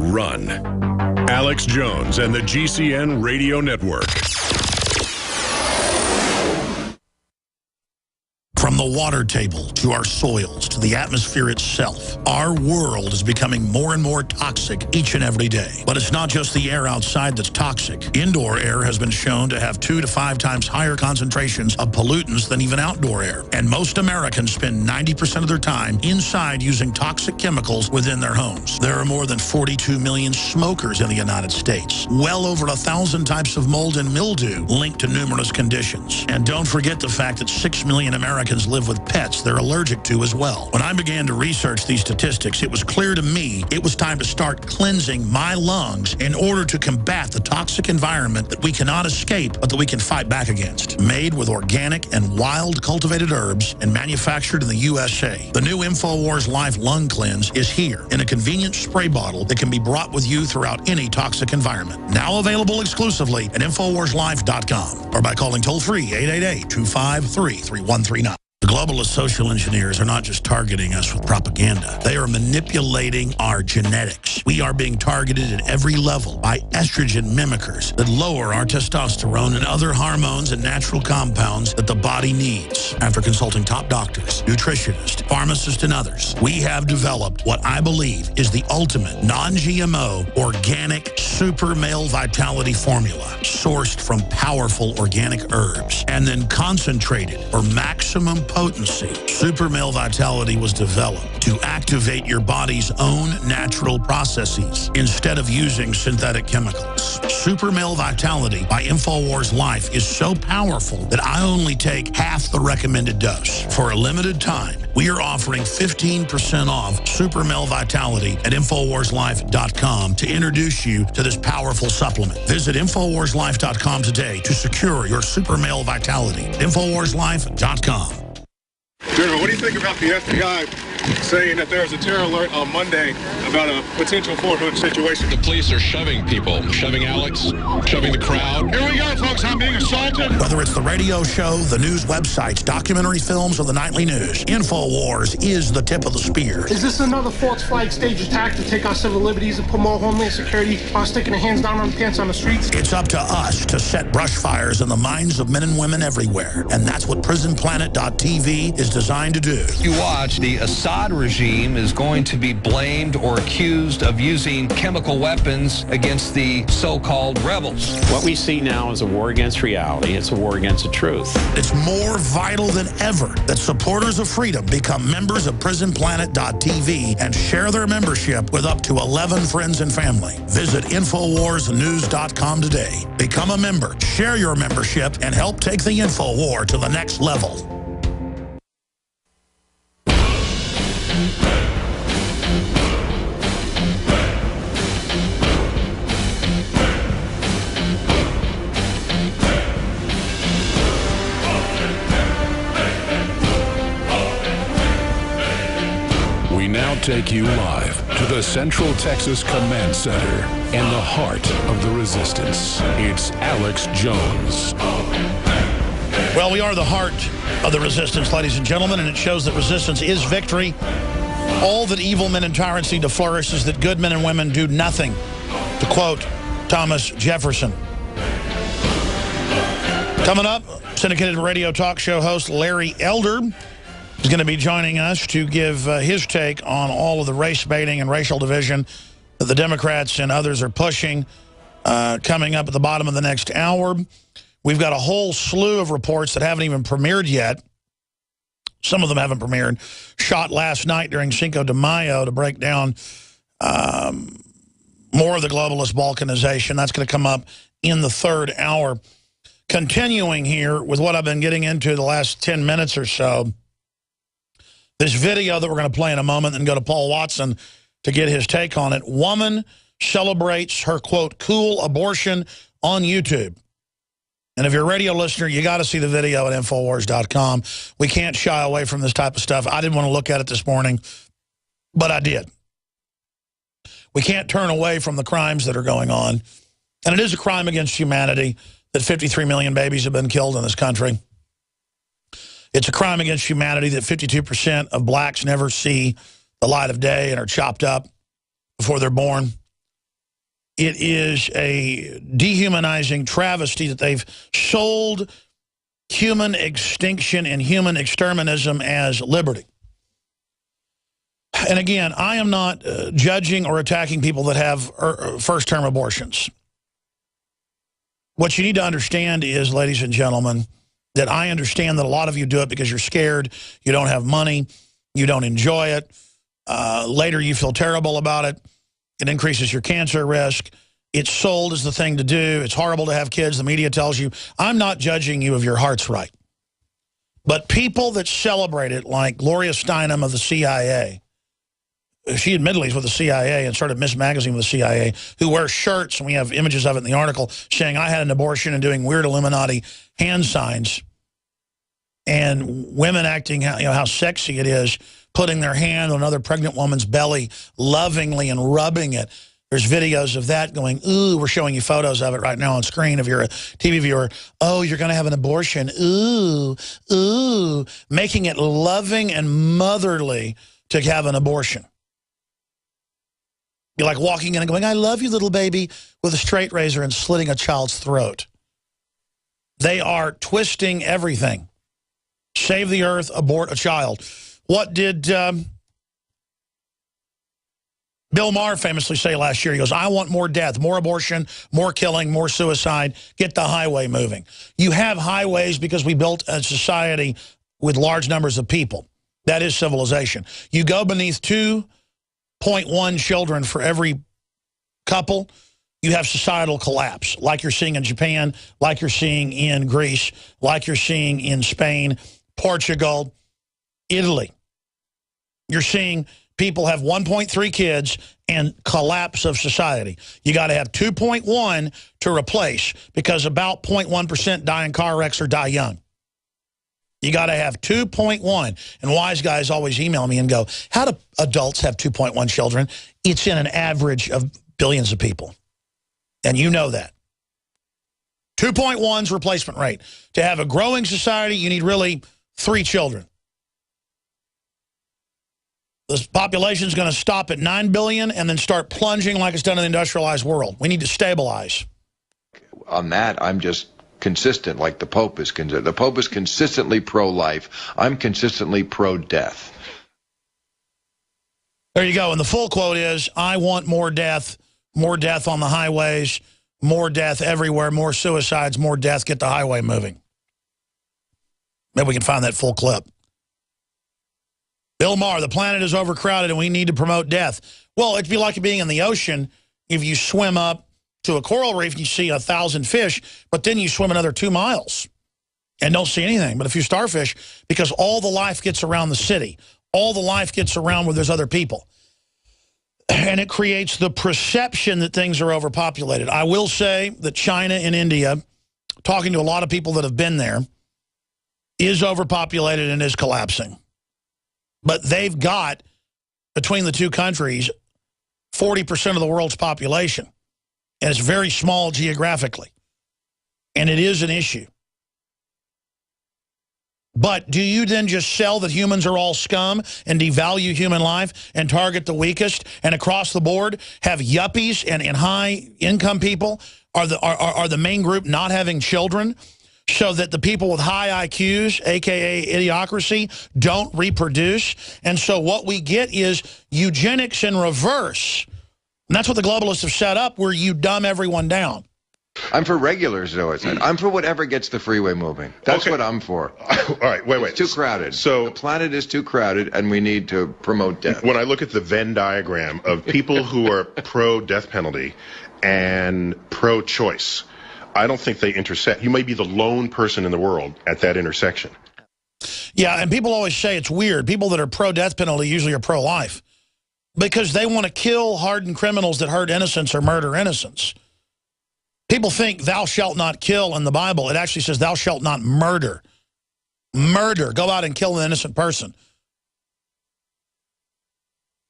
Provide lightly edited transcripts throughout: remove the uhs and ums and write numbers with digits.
run. Alex Jones and the GCN Radio Network. From the water table to our soils to the atmosphere itself, our world is becoming more and more toxic each and every day. But it's not just the air outside that's toxic. Indoor air has been shown to have 2 to 5 times higher concentrations of pollutants than even outdoor air. And most Americans spend 90% of their time inside using toxic chemicals within their homes. There are more than 42 million smokers in the United States. Well over 1,000 types of mold and mildew linked to numerous conditions. And don't forget the fact that 6 million Americans live with pets they're allergic to as well. When I began to research these statistics, it was clear to me it was time to start cleansing my lungs in order to combat the toxic environment that we cannot escape, but that we can fight back against. Made with organic and wild cultivated herbs and manufactured in the USA, the new InfoWars Life Lung Cleanse is here in a convenient spray bottle that can be brought with you throughout any toxic environment. Now available exclusively at InfoWarsLife.com or by calling toll-free 888-253-3139. The globalist social engineers are not just targeting us with propaganda. They are manipulating our genetics. We are being targeted at every level by estrogen mimickers that lower our testosterone and other hormones and natural compounds that the body needs. After consulting top doctors, nutritionists, pharmacists, and others, we have developed what I believe is the ultimate non-GMO organic super male vitality formula sourced from powerful organic herbs and then concentrated for maximum potency. Super Male Vitality was developed to activate your body's own natural processes instead of using synthetic chemicals. Super Male Vitality by InfoWars Life is so powerful that I only take half the recommended dose. For a limited time, we are offering 15% off Super Male Vitality at InfoWarsLife.com to introduce you to this powerful supplement. Visit InfoWarsLife.com today to secure your Super Male Vitality. InfoWarsLife.com. General, what do you think about the FBI saying that there's a terror alert on Monday about a potential Fort Hood situation? The police are shoving people, shoving Alex, shoving the crowd. Here we go, folks. I'm being assaulted. Whether it's the radio show, the news websites, documentary films, or the nightly news, InfoWars is the tip of the spear. Is this another false flag stage attack to take our civil liberties and put more homeland security while sticking their hands down on the pants on the streets? It's up to us to set brush fires in the minds of men and women everywhere. And that's what PrisonPlanet.tv is designed to do. You watch, the Assad regime is going to be blamed or accused of using chemical weapons against the so-called rebels. What we see now is a war against reality. It's a war against the truth. It's more vital than ever that supporters of freedom become members of PrisonPlanet.tv and share their membership with up to 11 friends and family. Visit InfoWarsNews.com today. Become a member, share your membership, and help take the InfoWar to the next level. We now take you live to the Central Texas Command Center in the heart of the resistance. It's Alex Jones. Well, we are the heart of the resistance, ladies and gentlemen, and it shows that resistance is victory. All that evil men and tyrants need to flourish is that good men and women do nothing, to quote Thomas Jefferson. Coming up, syndicated radio talk show host Larry Elder is going to be joining us to give his take on all of the race baiting and racial division that the Democrats and others are pushing, coming up at the bottom of the next hour. We've got a whole slew of reports that haven't even premiered yet. Some of them haven't premiered. Shot last night during Cinco de Mayo to break down more of the globalist balkanization. That's going to come up in the third hour. Continuing here with what I've been getting into the last 10 minutes or so, this video that we're going to play in a moment and go to Paul Watson to get his take on it. Woman celebrates her, quote, cool abortion on YouTube. And if you're a radio listener, you got to see the video at Infowars.com. We can't shy away from this type of stuff. I didn't want to look at it this morning, but I did. We can't turn away from the crimes that are going on. And it is a crime against humanity that 53 million babies have been killed in this country. It's a crime against humanity that 52% of blacks never see the light of day and are chopped up before they're born. It is a dehumanizing travesty that they've sold human extinction and human exterminism as liberty. And again, I am not judging or attacking people that have first-term abortions. What you need to understand is, ladies and gentlemen, that I understand that a lot of you do it because you're scared, you don't have money, you don't enjoy it. Later you feel terrible about it. It increases your cancer risk. It's sold as the thing to do. It's horrible to have kids. The media tells you. I'm not judging you if your heart's right. But people that celebrate it, like Gloria Steinem of the CIA, she admittedly is with the CIA and started Miss Magazine with the CIA, who wears shirts, and we have images of it in the article, saying I had an abortion and doing weird Illuminati hand signs, and women acting how sexy it is, putting their hand on another pregnant woman's belly lovingly and rubbing it. There's videos of that going, ooh, we're showing you photos of it right now on screen if you're a TV viewer. Oh, you're going to have an abortion. Ooh, ooh. Making it loving and motherly to have an abortion. You're like walking in and going, I love you, little baby, with a straight razor and slitting a child's throat. They are twisting everything. Save the earth, abort a child. What did Bill Maher famously say last year? He goes, I want more death, more abortion, more killing, more suicide. Get the highway moving. You have highways because we built a society with large numbers of people. That is civilization. You go beneath 2.1 children for every couple, you have societal collapse, like you're seeing in Japan, like you're seeing in Greece, like you're seeing in Spain, Portugal, Italy. You're seeing people have 1.3 kids and collapse of society. You got to have 2.1 to replace, because about 0.1% die in car wrecks or die young. You got to have 2.1. And wise guys always email me and go, how do adults have 2.1 children? It's in an average of billions of people. And you know that. 2.1's replacement rate. To have a growing society, you need really 3 children. The population's going to stop at 9 billion and then start plunging like it's done in the industrialized world. We need to stabilize. On that, I'm just consistent, like the Pope is consistent. The Pope is consistently pro-life. I'm consistently pro-death. There you go. And the full quote is, I want more death on the highways, more death everywhere, more suicides, more death, get the highway moving. Maybe we can find that full clip. Bill Maher, the planet is overcrowded and we need to promote death. Well, it'd be like being in the ocean. If you swim up to a coral reef, you see 1,000 fish, but then you swim another 2 miles and don't see anything but a few starfish, because all the life gets around the city. All the life gets around where there's other people. And it creates the perception that things are overpopulated. I will say that China and India, talking to a lot of people that have been there, is overpopulated and is collapsing. But they've got, between the two countries, 40% of the world's population. And it's very small geographically. And it is an issue. But do you then just sell that humans are all scum and devalue human life and target the weakest, and across the board have yuppies and high-income people are the main group not having children, so that the people with high IQs, a.k.a. idiocracy, don't reproduce? And so what we get is eugenics in reverse. And that's what the globalists have set up, where you dumb everyone down. I'm for regulars, though. I'm for whatever gets the freeway moving. That's what I'm for. All right, wait. It's too crowded. So the planet is too crowded, and we need to promote death. When I look at the Venn diagram of people who are pro-death penalty and pro-choice, I don't think they intersect. You may be the lone person in the world at that intersection. Yeah, and people always say it's weird. People that are pro-death penalty usually are pro-life, because they want to kill hardened criminals that hurt innocents or murder innocents. People think thou shalt not kill in the Bible. It actually says thou shalt not murder. Murder. Go out and kill an innocent person.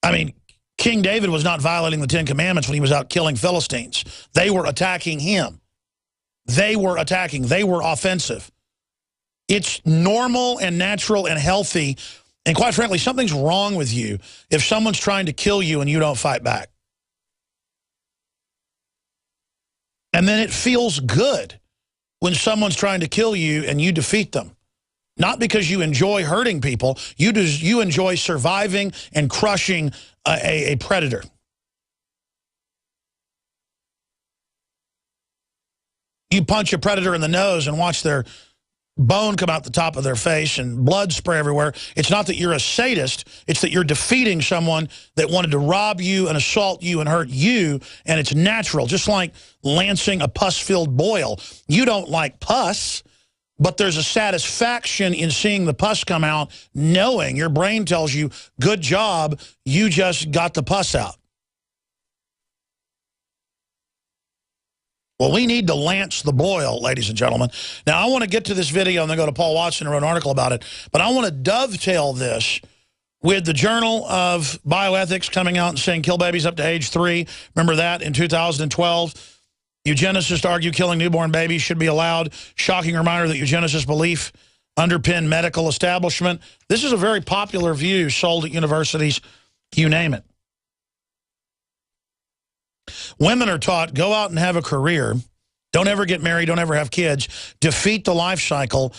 I mean, King David was not violating the 10 Commandments when he was out killing Philistines. They were attacking him. They were attacking. They were offensive. It's normal and natural and healthy. And quite frankly, something's wrong with you if someone's trying to kill you and you don't fight back. And then it feels good when someone's trying to kill you and you defeat them. Not because you enjoy hurting people, you enjoy surviving and crushing a predator. You punch a predator in the nose and watch their bone come out the top of their face and blood spray everywhere. It's not that you're a sadist, it's that you're defeating someone that wanted to rob you and assault you and hurt you, and it's natural, just like lancing a pus-filled boil. You don't like pus, but there's a satisfaction in seeing the pus come out, knowing your brain tells you, good job, you just got the pus out. Well, we need to lance the boil, ladies and gentlemen. Now, I want to get to this video and then go to Paul Watson and wrote an article about it. But I want to dovetail this with the Journal of Bioethics coming out and saying kill babies up to age 3. Remember that in 2012? Eugenicists argue killing newborn babies should be allowed. Shocking reminder that eugenicist belief underpin medical establishment. This is a very popular view sold at universities, you name it. Women are taught, go out and have a career. Don't ever get married. Don't ever have kids. Defeat the life cycle.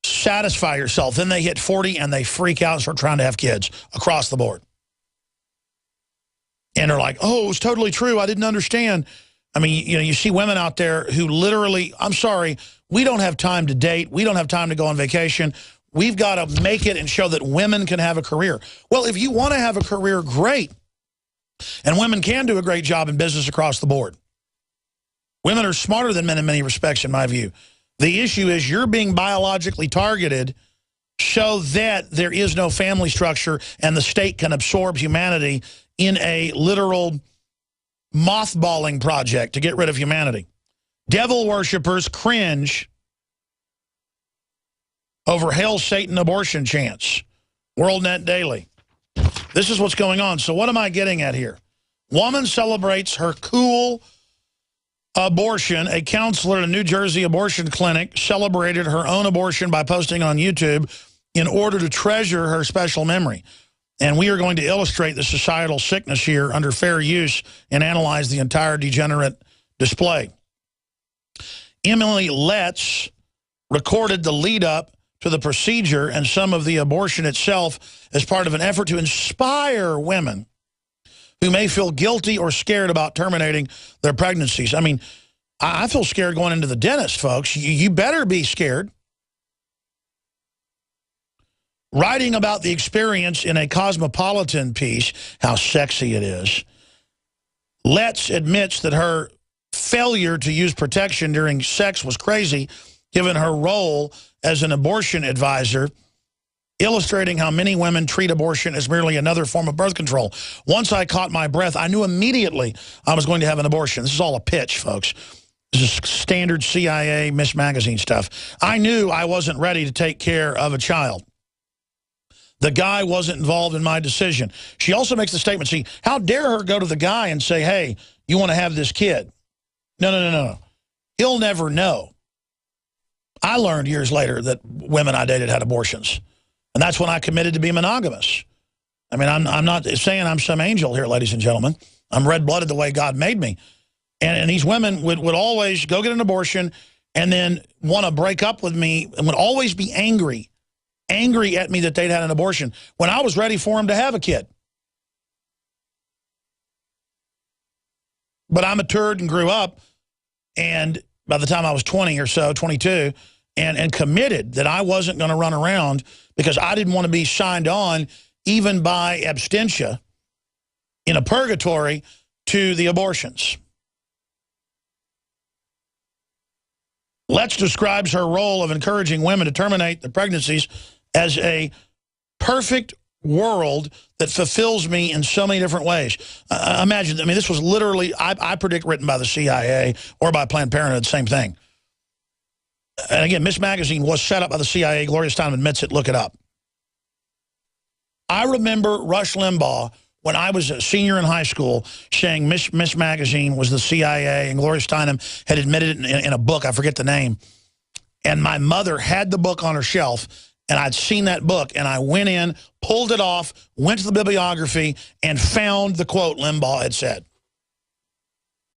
Satisfy yourself. Then they hit 40 and they freak out and start trying to have kids across the board. And they're like, oh, it was totally true. I didn't understand. I mean, you know, you see women out there who literally, I'm sorry, we don't have time to date. We don't have time to go on vacation. We've got to make it and show that women can have a career. Well, if you want to have a career, great. And women can do a great job in business across the board. Women are smarter than men in many respects, in my view. The issue is you're being biologically targeted so that there is no family structure and the state can absorb humanity in a literal mothballing project to get rid of humanity. Devil worshippers cringe over Hail Satan abortion chants. WorldNet Daily. This is what's going on. So what am I getting at here? Woman celebrates her cool abortion. A counselor at a New Jersey abortion clinic celebrated her own abortion by posting on YouTube in order to treasure her special memory. And we are going to illustrate the societal sickness here under fair use and analyze the entire degenerate display. Emily Letts recorded the lead up to the procedure and some of the abortion itself as part of an effort to inspire women who may feel guilty or scared about terminating their pregnancies. I mean, I feel scared going into the dentist, folks. You better be scared. Writing about the experience in a Cosmopolitan piece, how sexy it is, Letts admits that her failure to use protection during sex was crazy, given her role as an abortion advisor, illustrating how many women treat abortion as merely another form of birth control. Once I caught my breath, I knew immediately I was going to have an abortion. This is all a pitch, folks. This is standard CIA Miss Magazine stuff. I knew I wasn't ready to take care of a child. The guy wasn't involved in my decision. She also makes the statement, see, how dare her go to the guy and say, hey, you want to have this kid? No. He'll never know. I learned years later that women I dated had abortions. And that's when I committed to be monogamous. I mean, I'm not saying I'm some angel here, ladies and gentlemen. I'm red-blooded the way God made me. And these women would always go get an abortion and then want to break up with me and would always be angry at me that they'd had an abortion when I was ready for them to have a kid. But I matured and grew up, and by the time I was 20 or so, 22, and committed that I wasn't going to run around because I didn't want to be signed on, even by abstention, in a purgatory, to the abortions. Letts describes her role of encouraging women to terminate their pregnancies as a perfect world that fulfills me in so many different ways. Imagine, I mean, this was literally, I predict, written by the CIA or by Planned Parenthood, same thing. And again, Miss Magazine was set up by the CIA. Gloria Steinem admits it. Look it up. I remember Rush Limbaugh, when I was a senior in high school, saying Miss Magazine was the CIA, and Gloria Steinem had admitted it in a book. I forget the name. And my mother had the book on her shelf, and I'd seen that book, and I went in, pulled it off, went to the bibliography, and found the quote Limbaugh had said.